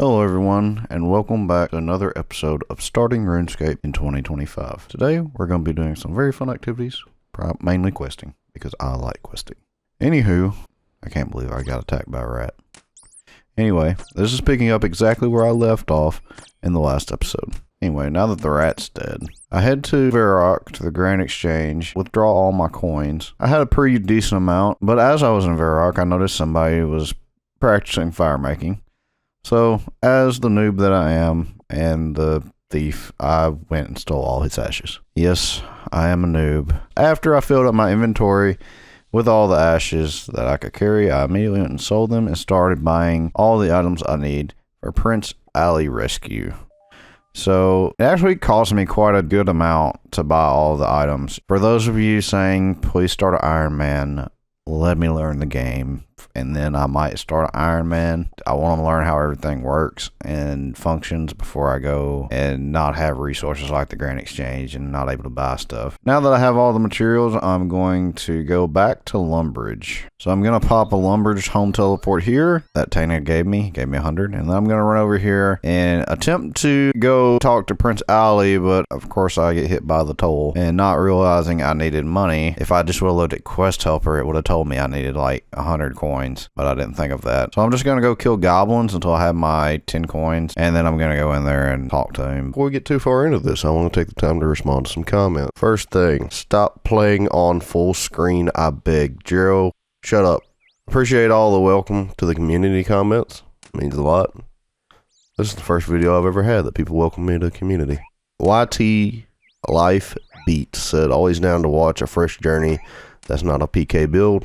Hello everyone, and welcome back to another episode of Starting RuneScape in 2025. Today, we're going to be doing some very fun activities, mainly questing, because I like questing. Anywho, I can't believe I got attacked by a rat. Anyway, this is picking up exactly where I left off in the last episode. Anyway, now that the rat's dead, I head to Varrock to the Grand Exchange, withdraw all my coins. I had a pretty decent amount, but as I was in Varrock, I noticed somebody was practicing fire making. So, as the noob that I am, and the thief, I went and stole all his ashes. Yes, I am a noob. After I filled up my inventory with all the ashes that I could carry, I immediately went and sold them and started buying all the items I need for Prince Ali Rescue. So, it actually cost me quite a good amount to buy all the items. For those of you saying, please start an Iron Man, let me learn the game, and then I might start an Iron Man. I want to learn how everything works and functions before I go and not have resources like the Grand Exchange and not able to buy stuff. Now that I have all the materials, I'm going to go back to Lumbridge. So I'm going to pop a Lumbridge home teleport here that Tana gave me 100, and then I'm going to run over here and attempt to go talk to Prince Ali, but of course I get hit by the toll and not realizing I needed money. If I just would have looked at Quest Helper, it would have told me I needed like 100 coins, but I didn't think of that. So I'm just going to go kill goblins until I have my 10 coins, and then I'm going to go in there and talk to him. Before we get too far into this, I want to take the time to respond to some comments. First thing, stop playing on full screen, I beg. Jero, shut up. Appreciate all the welcome to the community comments. It means a lot. This is the first video I've ever had that people welcome me to the community. YT Life Beat said, always down to watch a fresh journey. That's not a PK build.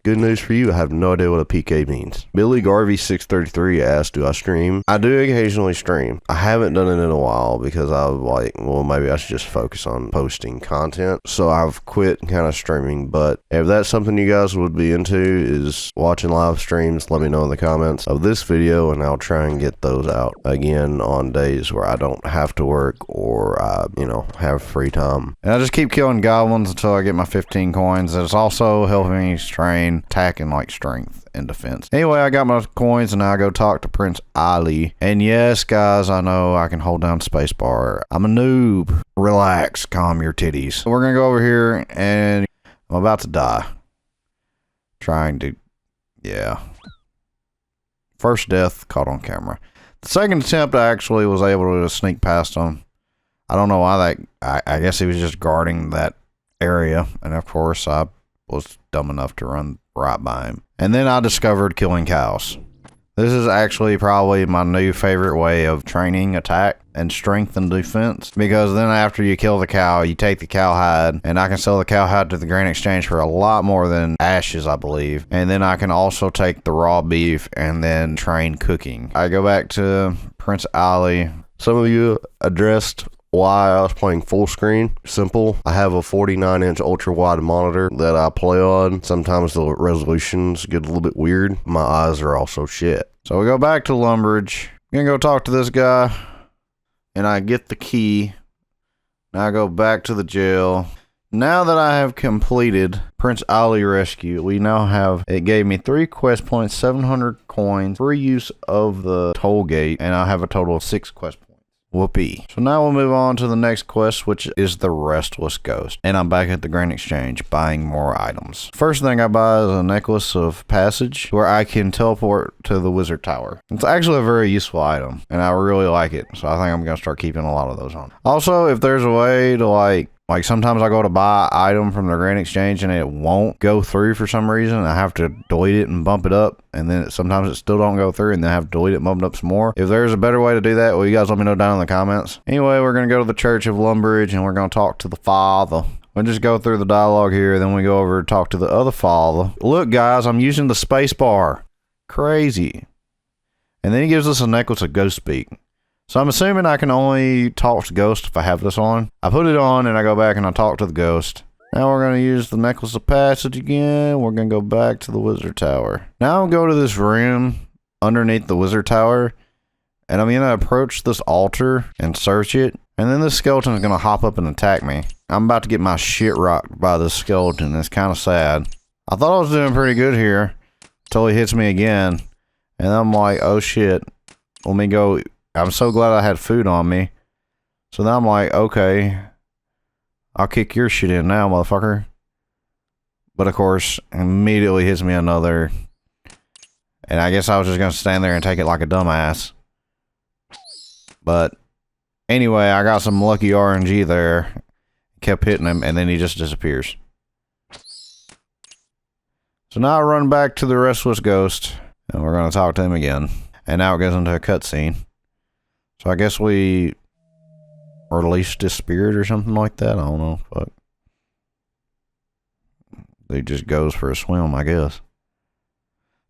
Good news for you, I have no idea what a PK means. Billy Garvey 633 asked, do I stream? I do occasionally stream. I haven't done it in a while because I was like, well, maybe I should just focus on posting content. So I've quit kind of streaming, but if that's something you guys would be into is watching live streams, let me know in the comments of this video and I'll try and get those out again on days where I don't have to work or I, have free time. And I just keep killing goblins until I get my 15 coins. It's also helping me train attack and like strength and defense. Anyway, I got my coins and now I go talk to Prince Ali. And yes, guys, I know I can hold down spacebar. I'm a noob. Relax, calm your titties. We're gonna go over here and I'm about to die. First death caught on camera. The second attempt I actually was able to sneak past him. I don't know why I guess he was just guarding that area. And of course I was dumb enough to run right by him. And then I discovered killing cows. This is actually probably my new favorite way of training attack and strength and defense, because then after you kill the cow, you take the cow hide, and I can sell the cow hide to the Grand Exchange for a lot more than ashes, I believe. And then I can also take the raw beef and then train cooking. I go back to Prince Ali. Some of you addressed why I was playing full screen. Simple. I have a 49-inch ultra wide monitor that I play on. Sometimes the resolutions get a little bit weird. My eyes are also shit. So we go back to Lumbridge. I'm gonna go talk to this guy, and I get the key. Now I go back to the jail. Now that I have completed Prince Ali Rescue, we now have, it gave me 3 quest points, 700 coins, free use of the toll gate, and I have a total of 6 quest points. Whoopee. So now we'll move on to the next quest, which is the Restless Ghost. And I'm back at the Grand Exchange buying more items. First thing I buy is a necklace of passage where I can teleport to the wizard tower. It's actually a very useful item and I really like it. So I think I'm going to start keeping a lot of those on. Also, if there's a way to like sometimes I go to buy an item from the Grand Exchange and it won't go through for some reason. I have to delete it and bump it up, and then sometimes it still don't go through, and then I have to delete it and bump it up some more. If there's a better way to do that, well, you guys let me know down in the comments. Anyway, we're going to go to the Church of Lumbridge and we're going to talk to the Father. We'll just go through the dialogue here, then we go over and talk to the other Father. Look, guys, I'm using the space bar. Crazy. And then he gives us a necklace of ghost speak. So I'm assuming I can only talk to ghosts if I have this on. I put it on and I go back and I talk to the ghost. Now we're going to use the necklace of passage again. We're going to go back to the wizard tower. Now I'll go to this room underneath the wizard tower, and I'm going to approach this altar and search it. And then this skeleton is going to hop up and attack me. I'm about to get my shit rocked by this skeleton. It's kind of sad. I thought I was doing pretty good here until he hits me again. And I'm like, oh shit. let me go. I'm so glad I had food on me. So now I'm like, okay, I'll kick your shit in now, motherfucker. But of course, immediately hits me another. And I guess I was just going to stand there and take it like a dumbass. But anyway, I got some lucky RNG there. Kept hitting him, and then he just disappears. So now I run back to the Restless Ghost, and we're going to talk to him again. And now it goes into a cutscene. So I guess we released his spirit or something like that. I don't know. Fuck. He just goes for a swim, I guess.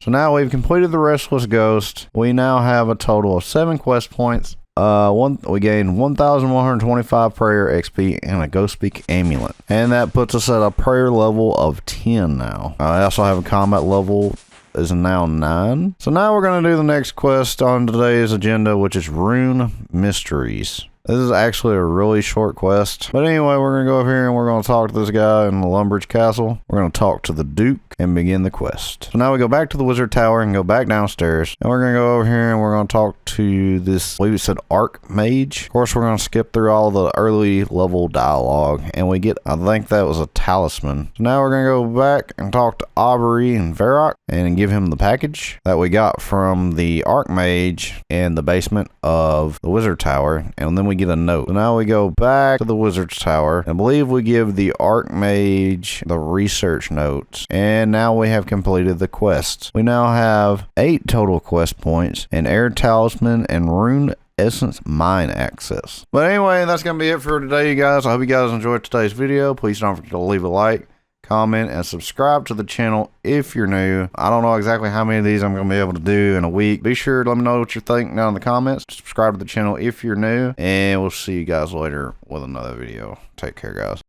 So now we've completed the Restless Ghost. We now have a total of 7 quest points. We gained 1,125 prayer XP and a Ghost Speak amulet. And that puts us at a prayer level of 10 now. I also have a combat level is now 9. So now we're going to do the next quest on today's agenda, which is Rune Mysteries. This is actually a really short quest. But anyway, we're going to go up here and we're going to talk to this guy in the Lumbridge Castle. We're going to talk to the Duke and begin the quest. So now we go back to the Wizard Tower and go back downstairs. And we're going to go over here and we're going to talk to this, I believe it said Archmage. Of course, we're going to skip through all the early level dialogue. And we get, I think that was a talisman. So now we're going to go back and talk to Aubrey and Varrock and give him the package that we got from the Archmage in the basement of the Wizard Tower. And then we get a note. So now we go back to the Wizard's Tower. I believe we give the Archmage the research notes. And now we have completed the quests. We now have 8 total quest points, an Air Talisman, and Rune Essence Mine access. But anyway, that's going to be it for today, you guys. I hope you guys enjoyed today's video. Please don't forget to leave a like, comment, and subscribe to the channel if you're new. I don't know exactly how many of these I'm going to be able to do in a week. Be sure to let me know what you think down in the comments. Subscribe to the channel if you're new, and we'll see you guys later with another video. Take care, guys.